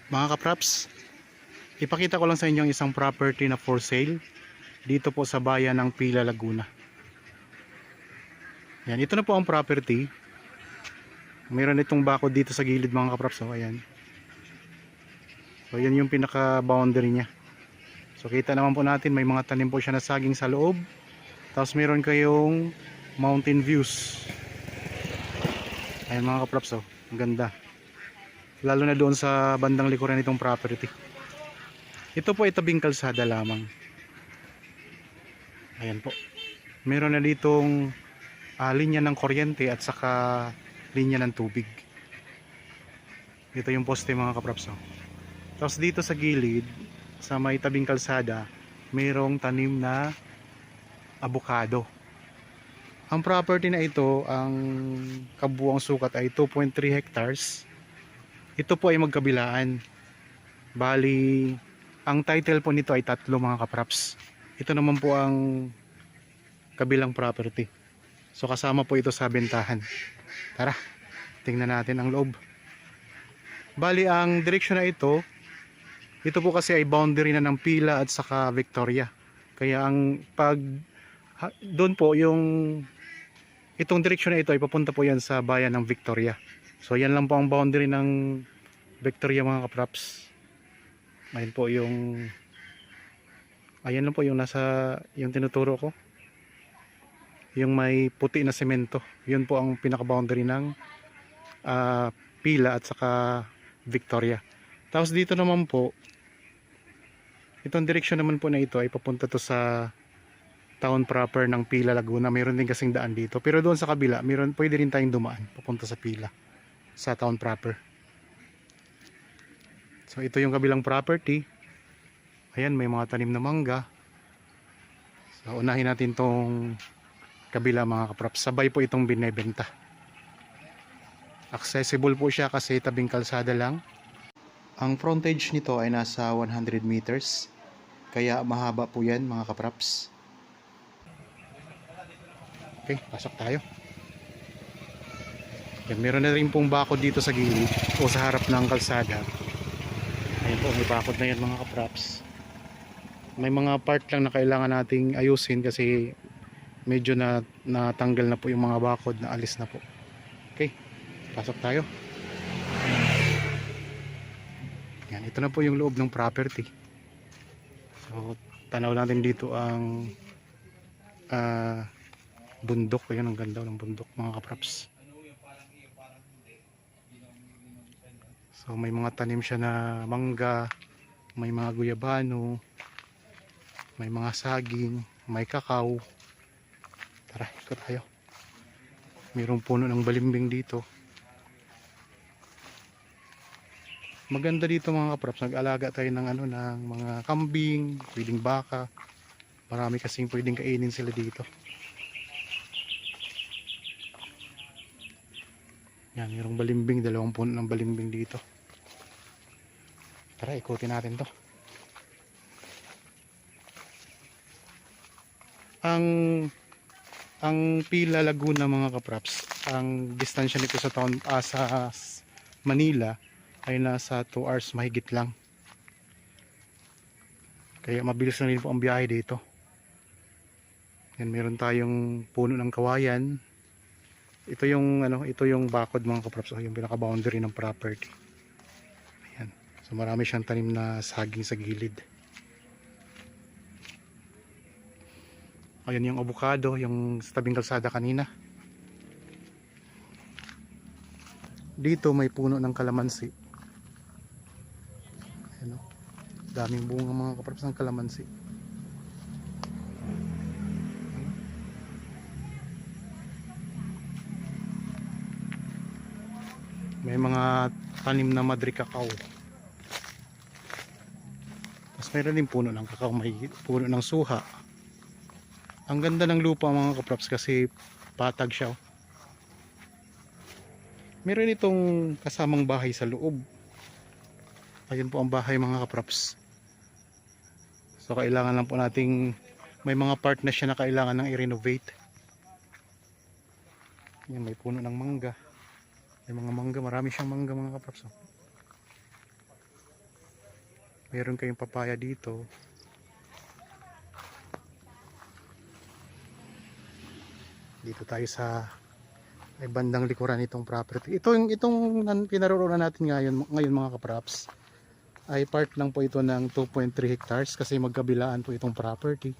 Mga kapraps, ipakita ko lang sa inyo ang isang property na for sale dito po sa bayan ng Pila, Laguna. Yan, ito na po ang property. Mayroon itong bakod dito sa gilid mga kapraps. So, ayan. So, yan yung pinaka boundary niya. So, kita naman po natin may mga tanim po siya na saging sa loob. Tapos mayroon kayong mountain views. Ayan mga kapraps, oh. Ang ganda. Lalo na doon sa bandang likuran nitong property. Ito po ay tabing kalsada lamang. Ayan po. Meron na ditong linya ng kuryente at saka linya ng tubig. Ito yung poste mga kapraps. Tapos dito sa gilid, sa may tabing kalsada, mayroong tanim na abukado. Ang property na ito, ang kabuuang sukat ay 2.3 hectares. Ito po ay magkabilaan. Bali, ang title po nito ay tatlo mga kapraps. Ito naman po ang kabilang property. So kasama po ito sa bentahan. Tara, tingnan natin ang loob. Bali, ang direksyon na ito po kasi ay boundary na ng Pila at saka Victoria. Kaya ang doon po yung itong direksyon na ito ay papunta po yan sa bayan ng Victoria. So yan lang po ang boundary ng Victoria mga kapraps. Ayan po yung ayan lang po yung yung tinuturo ko. Yung may puti na semento. Yun po ang pinaka boundary ng Pila at saka Victoria. Tapos dito naman po, itong direksyon naman po na ito ay papunta to sa town proper ng Pila, Laguna. Mayroon din kasing daan dito. Pero doon sa kabila, pwede rin tayong dumaan papunta sa Pila, sa town proper. So ito yung kabilang property. Ayan, may mga tanim na mangga. So unahin natin tong kabila mga kapraps. Sabay po itong binebenta. Accessible po siya kasi tabing kalsada lang. Ang frontage nito ay nasa 100 meters. Kaya mahaba po yan mga kapraps. Okay, pasok tayo. Yan, meron na rin pong bakod dito sa gilid o sa harap ng kalsada. Ayan po, may bakod na yan mga kapraps. May mga part lang na kailangan nating ayusin kasi medyo natanggal na po yung mga bakod, na alis na po. Okay, pasok tayo. Yan, ito na po yung loob ng property. So, tanaw natin dito ang bundok. Ayan, ang ganda ng bundok mga kapraps. So may mga tanim siya na mangga, may mga guyabano, may mga saging, may kakao. Tara, ikot tayo. Mayroong puno ng balimbing dito. Maganda dito mga kapraps, nag-alaga tayo ng ng mga kambing, pwedeng baka. Marami kasing pwedeng kainin sila dito. Yan, mayroong balimbing, 2 puno ng balimbing dito. Tara, ikutin natin to. Ang Pila, Laguna mga kapraps, ang distansya nito sa town sa Manila ay nasa 2 hours mahigit lang. Kaya mabilis na rin po ang biyahe dito. Yan, meron tayong puno ng kawayan. Ito yung bakod mga kapraps, yung pinaka boundary ng property. Ayan. So marami siyang tanim na saging sa gilid. Ayan yung avocado, yung sa tabing kalsada kanina. Dito may puno ng kalamansi. Ayan, daming bunga mga kapraps ng kalamansi. May mga tanim na madri kakao. Tapos mayroon din puno ng kakao, may puno ng suha. Ang ganda ng lupa mga kapraps kasi patag siya. Meron itong kasamang bahay sa loob. Ayun po ang bahay mga kapraps. So kailangan lang po nating, may mga part na siya na kailangan nang i-renovate. Yan, may puno ng mangga. May mga mangga, marami siyang mangga mga kapraps. Meron kayong papaya dito. Dito tayo sa may bandang likuran itong property. Itong pinaroroonan natin ngayon mga kapraps, ay part lang po ito ng 2.3 hectares kasi magkabilaan po itong property.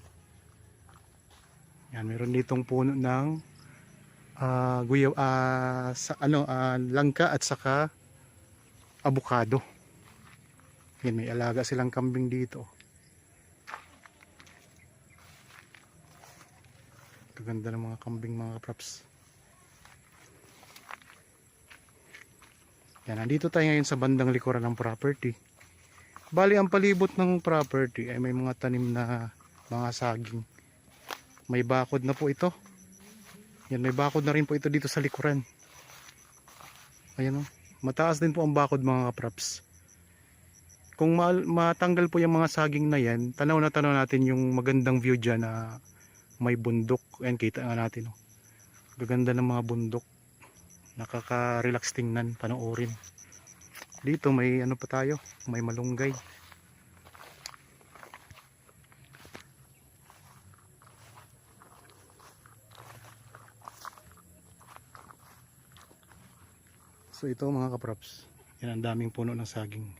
Yan, meron ditong puno ng langka at saka abukado. Yan, may alaga silang kambing dito. Ito ganda ng mga kambing mga kapraps. Yan, nandito tayo ngayon sa bandang likuran ng property. Bali, ang palibot ng property ay may mga tanim na mga saging. May bakod na po ito. Yan, may bakod na rin po ito dito sa likuran. Ayan o. Mataas din po ang bakod mga kapraps. Kung matanggal po yung mga saging na yan, tanaw na tanaw natin yung magandang view dyan na may bundok. Ayan, kita nga natin o. Gaganda ng mga bundok. Nakaka-relax tingnan, panoorin. Dito may ano pa tayo, may malunggay. So ito mga kaprops, yan ang daming puno ng saging.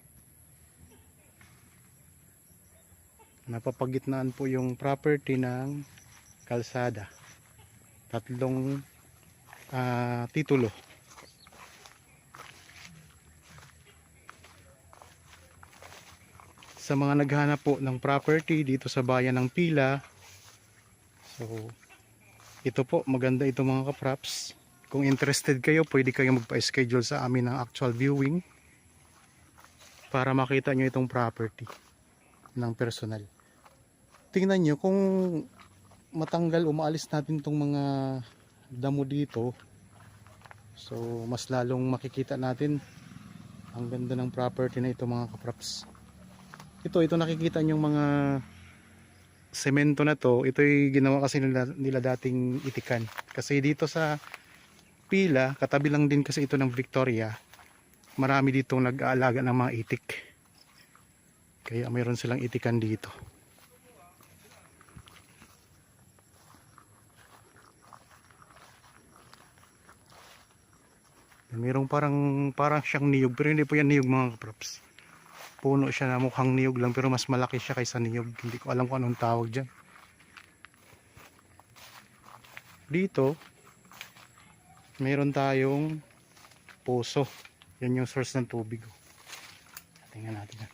Napapagitnaan po yung property ng kalsada. Tatlong titulo. Sa mga naghahanap po ng property dito sa bayan ng Pila, so ito po, maganda ito mga kaprops. Kung interested kayo, pwede kayong magpa-schedule sa amin ng actual viewing para makita nyo itong property ng personal. Tingnan nyo kung matanggal, umaalis natin itong mga damo dito, so mas lalong makikita natin ang ganda ng property na ito mga kaprops. Ito nakikita nyo mga semento na to, ito'y ginawa kasi nila dating itikan. Kasi dito sa Pila, katabi lang din kasi ito ng Victoria, marami dito nag-aalaga ng mga itik. Kaya mayroon silang itikan dito. Mayroong parang siyang niyog, pero hindi po yan niyog mga kaprops. Puno siya na mukhang niyog lang, pero mas malaki siya kaysa niyog. Hindi ko alam kung anong tawag dyan. Dito mayroon tayong poso. Yan yung source ng tubig. Tingnan natin.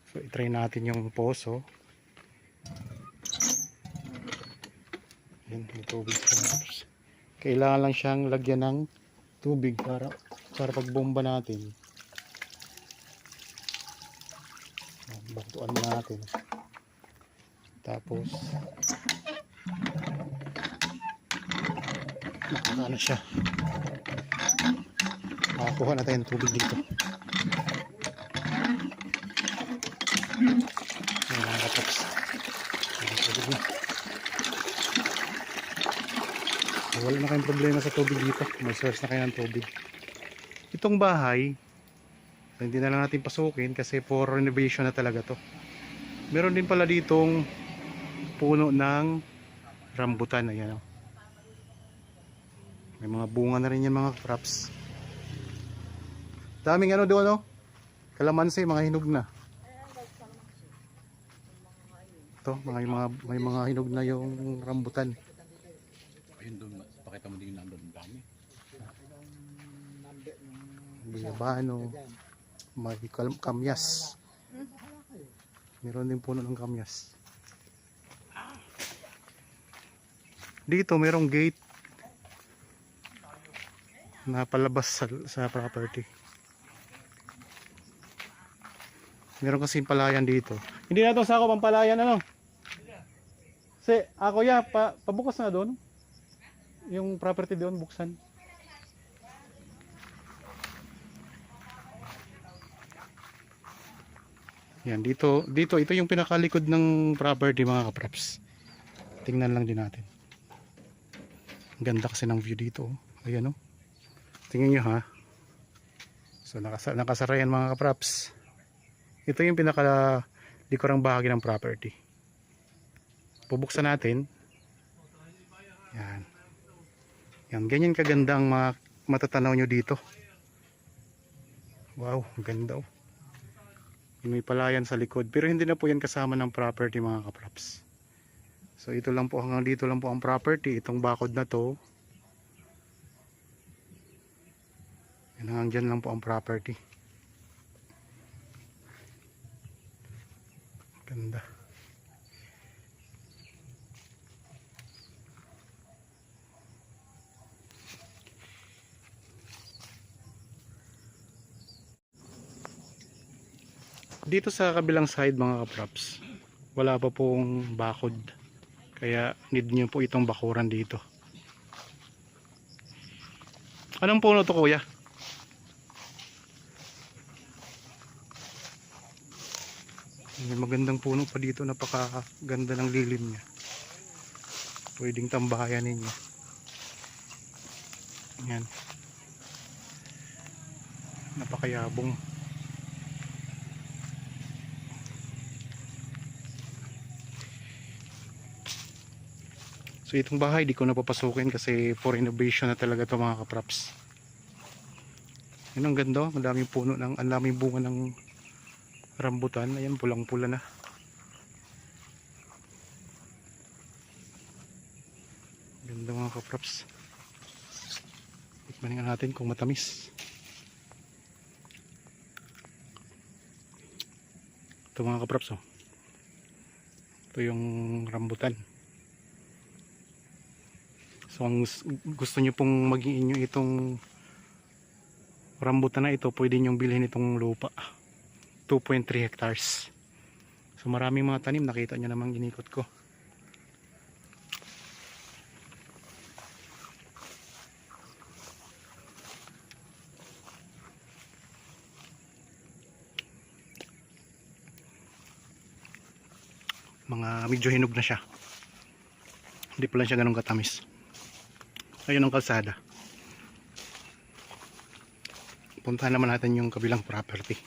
So i-try natin yung poso. Yan, may tubig siya. Kailangan lang siyang lagyan ng tubig para pagbomba natin. Baktuan natin. Tapos ano siya, makakuha na tayo ng tubig dito. Ayan mga kapoks, wala na kayong problema sa tubig dito, may source na kayo ng tubig. Itong bahay hindi na lang natin pasukin kasi for renovation na talaga to. Meron din pala ditong puno ng rambutan. Ayan o, may mga bunga na rin yan mga crops. Daming ano doon o, kalamansi, mga hinog na. Ito, may mga hinog na yung rambutan. Ayun doon, pakita mo din yung number ng dami. Biyabano, may kamyas. Meron din puno ng kamyas. Dito merong gate na palabas sa property. Meron kasing palayan dito. Hindi na ito sakop ang palayan ano? Ako ya, pabukas na doon. Yung property doon buksan. Yan, dito ito yung pinakalikod ng property mga kaprops. Tingnan lang din natin. Ganda kasi ng view dito. Ayan o. Tingnan nyo ha. So nakasara yan mga kapraps. Ito yung pinaka likurang bahagi ng property. Bubuksan natin. Yan. Yan, ganyan kaganda ang matatanaw nyo dito. Wow, ganda oh. May palayan sa likod. Pero hindi na po yan kasama ng property mga kapraps. So ito lang po, hanggang dito lang po ang property. Itong bakod na to. Yan, hanggang dyan lang po ang property. Ganda. Dito sa kabilang side mga kaprops, wala pa pong bakod. Kaya need nyo po itong bakuran dito. Anong puno to kuya? May magandang puno pa dito, napakaganda ng lilim niya. Pwedeng tambayan ninyo. Yan. Napakayabong. So itong bahay di ko napapasukin kasi for renovation na talaga to mga kaprops. Yan ang ganda, ang daming puno ng, ang daming bunga ng rambutan. Ayan, pulang-pula na. Ganda mga kaprops. Tikman nga natin kung matamis. Ito mga kaprops oh. Ito yung rambutan. So ang gusto nyo pong maging inyo itong rambutan na ito, pwede nyo bilhin itong lupa. 2.3 hectares. So maraming mga tanim, nakita nyo namang inikot ko. Mga medyo hinog na siya. Hindi pa lang siya ganun katamis. Ayun ang kalsada. Puntahan naman natin yung kabilang property.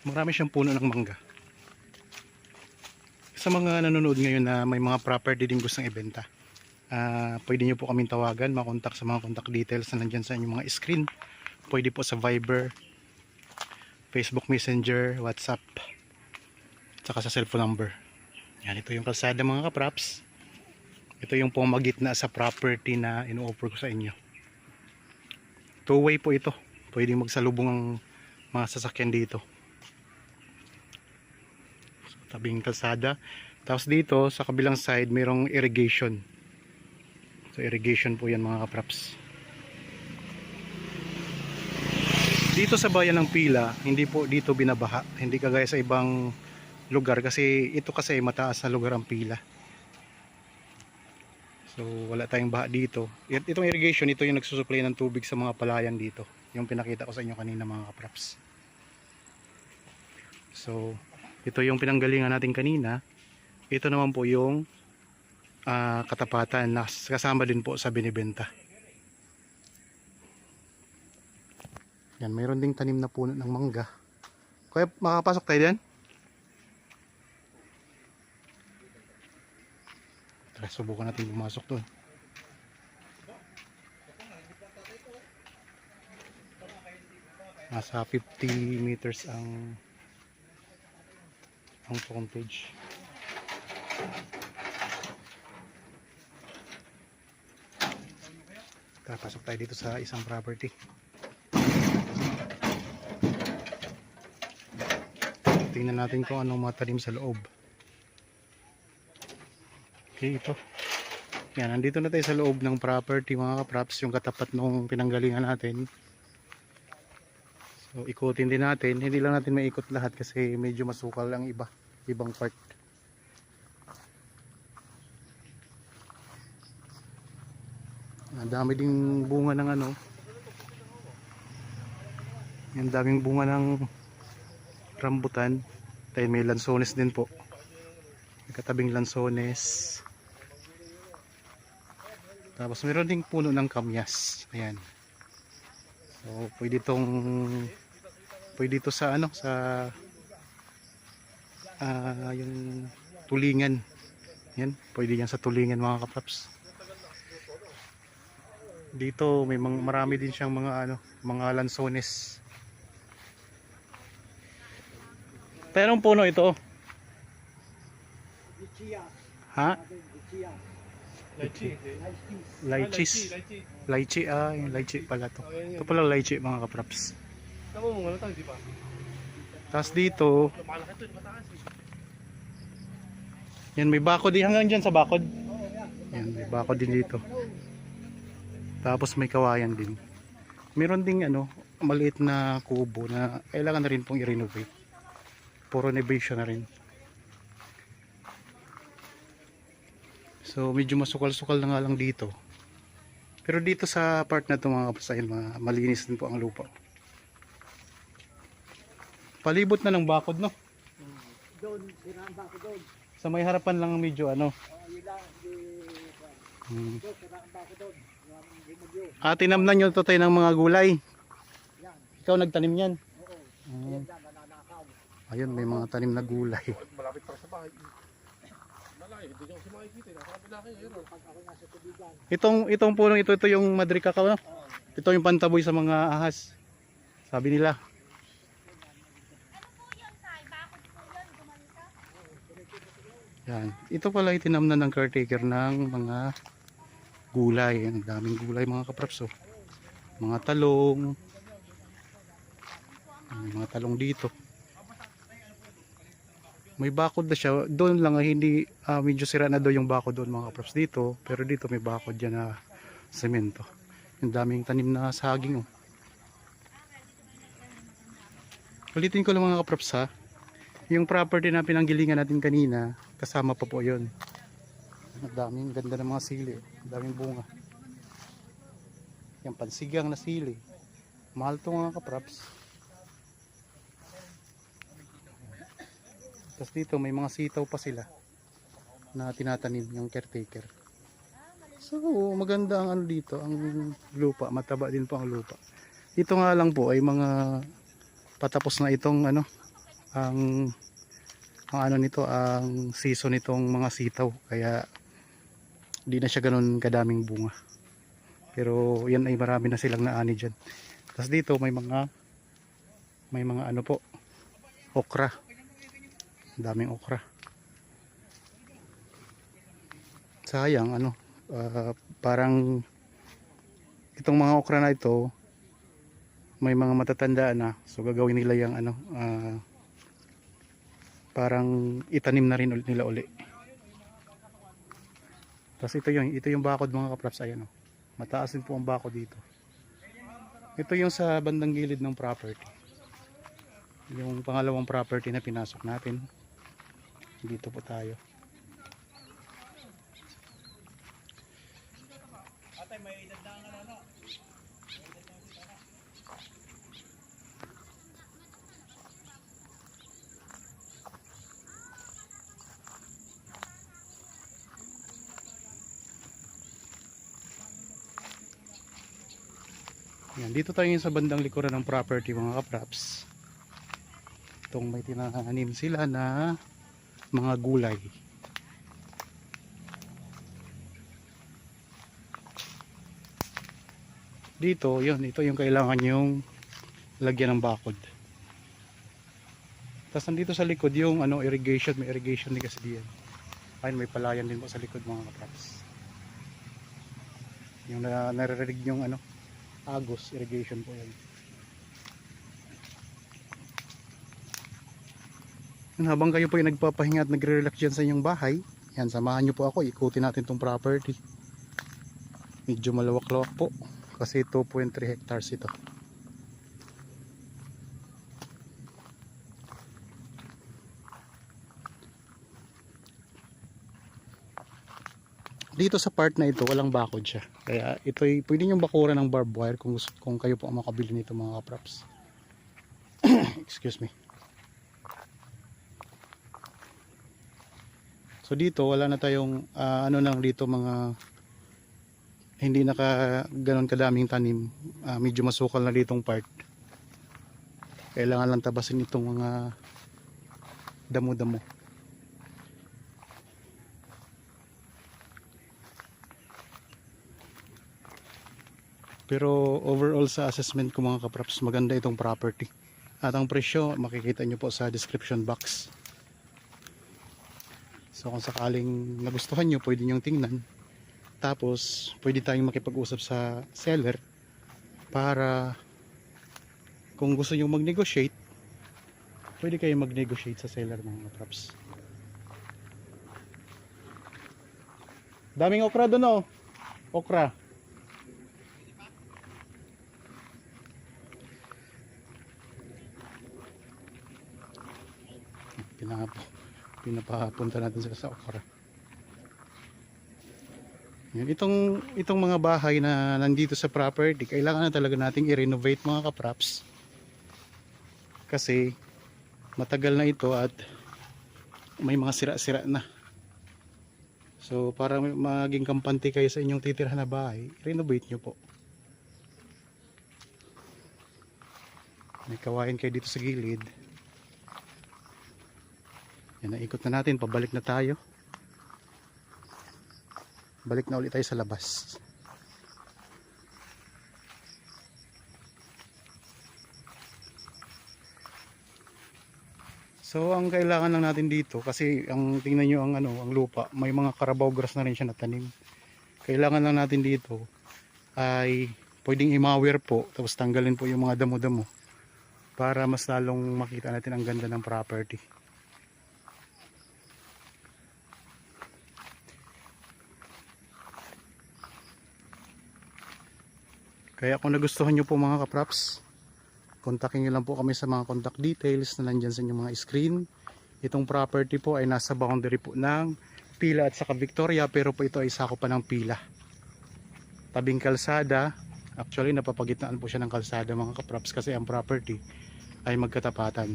Marami siyang puno ng mangga. Sa mga nanonood ngayon na may mga property din gustong ibenta, pwede nyo po kaming tawagan, makontak sa mga contact details na nandyan sa inyong mga screen. Pwede po sa Viber, Facebook Messenger, WhatsApp, saka sa cellphone number. Yan, ito yung kalsada mga kaprops. Ito yung pumagitna sa property na ino-offer ko sa inyo. Two-way po ito. Pwede magsalubong ang mga sasakyan dito. So, tabing kalsada. Tapos dito sa kabilang side mayroong irrigation. So irrigation po yan mga kaprops. Dito sa bayan ng Pila, hindi po dito binabaha. Hindi kagaya sa ibang lugar kasi ito kasi mataas na lugar ang Pila. So wala tayong baha dito. Itong irrigation, ito yung nagsusupply ng tubig sa mga palayan dito. Yung pinakita ko sa inyo kanina mga kaprops. So ito yung pinanggalingan natin kanina. Ito naman po yung katapatan na kasama din po sa binibenta. Yan, mayroon ding tanim na puno ng mangga. Kaya makapasok tayo din? Tara, subukan natin pumasok doon. Nasa 50 meters ang frontage. Tara, pasok tayo dito sa isang property. Tingnan natin kung anong matanim sa loob. Okay, ito. Yan, nandito na tayo sa loob ng property mga kaprops, yung katapat nung pinanggalingan natin. So ikutin din natin, hindi lang natin maikot lahat kasi medyo masukal ang ibang part. Ang dami ding bunga ng ano. Ang daming bunga ng rambutan. Dahil may lansones din po. may katabing lansones. Tapos meron ding puno ng kamyas. Ayan. So pwede ito sa ano, sa yung tulingan. Yan, pwede yan sa tulingan mga kapaps. Dito may marami din siyang mga ano, mga lansones. Pero ang puno ito. Ha? Lychees. Lychee, yung lychee pala to. Ito pala lychee mga kapraps. Tapos dito, yan may bakod din hanggang dyan sa bakod. Yan, may bakod din dito. Tapos may kawayan din. Meron ding ano, maliit na kubo na kailangan na rin pong i-renovate. Puro renovation na rin. So medyo masukal-sukal na nga lang dito. Pero dito sa part na ito mga kapasayan, malinis din po ang lupa. Palibot na ng bakod, no? Doon, siraan ba ako doon? Sa may harapan lang medyo ano. Doon, siraan ba ako doon? Tinamnan nyo ito tayo ng mga gulay. Yan. Ikaw nagtanim yan? Oo. Hmm. Yan, nananakaw. Ayun, may mga tanim na gulay. Malapit pa sa bahay. Malaki, hindi ko kasi makikita. Nakakabila kayo. Pag ako nasa tubigan. Itong punong ito yung Madrid cacao, no? Ito yung pantaboy sa mga ahas. Sabi nila. Yan. Ito pala itinamnan ng caretaker ng mga gulay. Ang daming gulay mga kapraps. Oh. Mga talong. May mga talong dito. May bakod na siya. Doon lang hindi medyo sira na doon yung bakod doon mga kapraps dito. Pero dito may bakod dyan na semento. Yung daming tanim na saging. Oh. Ulitin ko lang mga kapraps ha. Yung property na pinanggilingan natin kanina, kasama pa po yun. Ang daming ganda ng mga sili. Ang daming bunga. Yung pansigang na sili. Mahal to mga kapraps. Tapos dito may mga sitaw pa sila na tinatanim yung caretaker. So maganda ang ano dito, ang lupa. Mataba din po ang lupa. Ito nga lang po ay mga patapos na itong ano, ang ano nito, ang season nitong mga sitaw, kaya di na siya ganun kadaming bunga. Pero yan ay marami na silang naani dyan. Tapos dito may mga ano po, okra. Daming okra. Sayang ano, parang itong mga okra na ito may mga matatanda na, so gagawin nila yung ano, parang itanim na rin nila uli. Tapos ito yung bakod mga kapraps. Ayan, oh. Mataas din po ang bakod dito. Ito yung sa bandang gilid ng property. Yung pangalawang property na pinasok natin. Dito po tayo. Yan, dito tayo sa bandang likuran ng property mga kapraps. Itong may tinanim sila na mga gulay. Dito, ito yung kailangan yung lagyan ng bakod. Tapos nandito sa likod yung ano, irrigation, may irrigation din kasi diyan. Ayun, may palayan din po sa likod mga kapraps. Yung naririnig yung ano, Agos irrigation po yan. Habang kayo po ay nagpapahinga at nagre-relax dyan sa inyong bahay, yan, samahan nyo po ako, ikutin natin tong property. Medyo malawak-lawak po kasi 2.3 hectares ito. Dito sa part na ito walang bakod siya, kaya ito ay pwede nyo bakuran ng barbed wire kung kayo po ang makabili nito mga kapraps. Excuse me. So So dito wala na tayong ano lang dito, mga hindi naka ganon kadaming tanim. Medyo masukal na ditong part. Kailangan lang tabasin itong mga damo-damo. Pero overall sa assessment ko mga kapraps, maganda itong property. At ang presyo makikita nyo po sa description box. So kung sakaling nagustuhan nyo, pwede nyo tingnan. Tapos pwede tayong makipag-usap sa seller para kung gusto nyo mag-negotiate, pwede kayong mag-negotiate sa seller mga kapraps. Daming okra doon, oh. Okra. Pinapapunta natin sila sa okra. Yan, itong mga bahay na nandito sa property, kailangan na talaga nating i-renovate mga kapraps. Kasi matagal na ito at may mga sira-sira na. So para maging kampante kayo sa inyong titirhan na bahay, renovate nyo po. May kawain kayo dito sa gilid. Yan, naikot na natin, pabalik na tayo. Balik na ulit tayo sa labas. So ang kailangan lang natin dito, kasi ang tingnan nyo ang ang lupa, may mga carabao grass na rin siya natanim. Kailangan lang natin dito ay pwedeng imawir po, tapos tanggalin po yung mga damo-damo para mas lalong makita natin ang ganda ng property. Kaya kung nagustuhan nyo po mga kapraps, kontakin nyo lang po kami sa mga contact details na nandyan sa inyong mga screen. Itong property po ay nasa boundary po ng Pila at saka Victoria, pero po ito ay sakop pa ng Pila. Tabing kalsada, actually napapagitnaan po siya ng kalsada mga kapraps kasi ang property ay magkatapatan.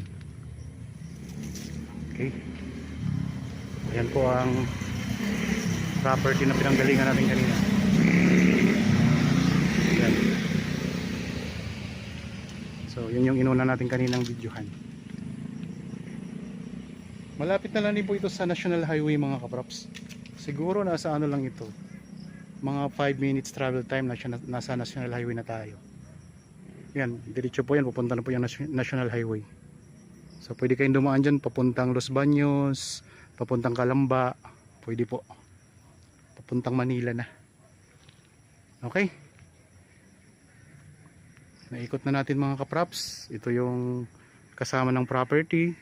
Okay. Ayan po ang property na pinanggalingan natin kanina. Ayan. So yun yung inuna natin kaninang videohan. Malapit na lang din po ito sa National Highway mga kapraps. Siguro nasa ano lang ito, mga 5 minutes travel time na siya, nasa National Highway na tayo. Yan, diretso po yan, pupunta na po yung National Highway. So pwede kayong dumaan dyan, papuntang Los Baños, papuntang Calamba, pwede po, papuntang Manila na. Okay, naikot na natin mga kapraps. Ito yung kasama ng property.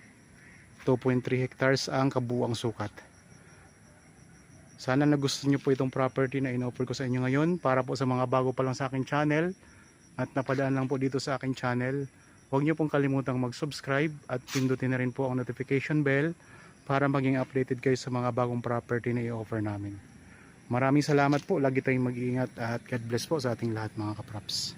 2.3 hectares ang kabuuang sukat. Sana nagustuhan nyo po itong property na in-offer ko sa inyo ngayon. Para po sa mga bago pa lang sa aking channel at napadaan lang po dito sa aking channel, huwag nyo pong kalimutang mag-subscribe at pindutin na rin po ang notification bell para maging updated kayo sa mga bagong property na i-offer namin. Maraming salamat po. Lagi tayong mag-iingat at God bless po sa ating lahat mga kapraps.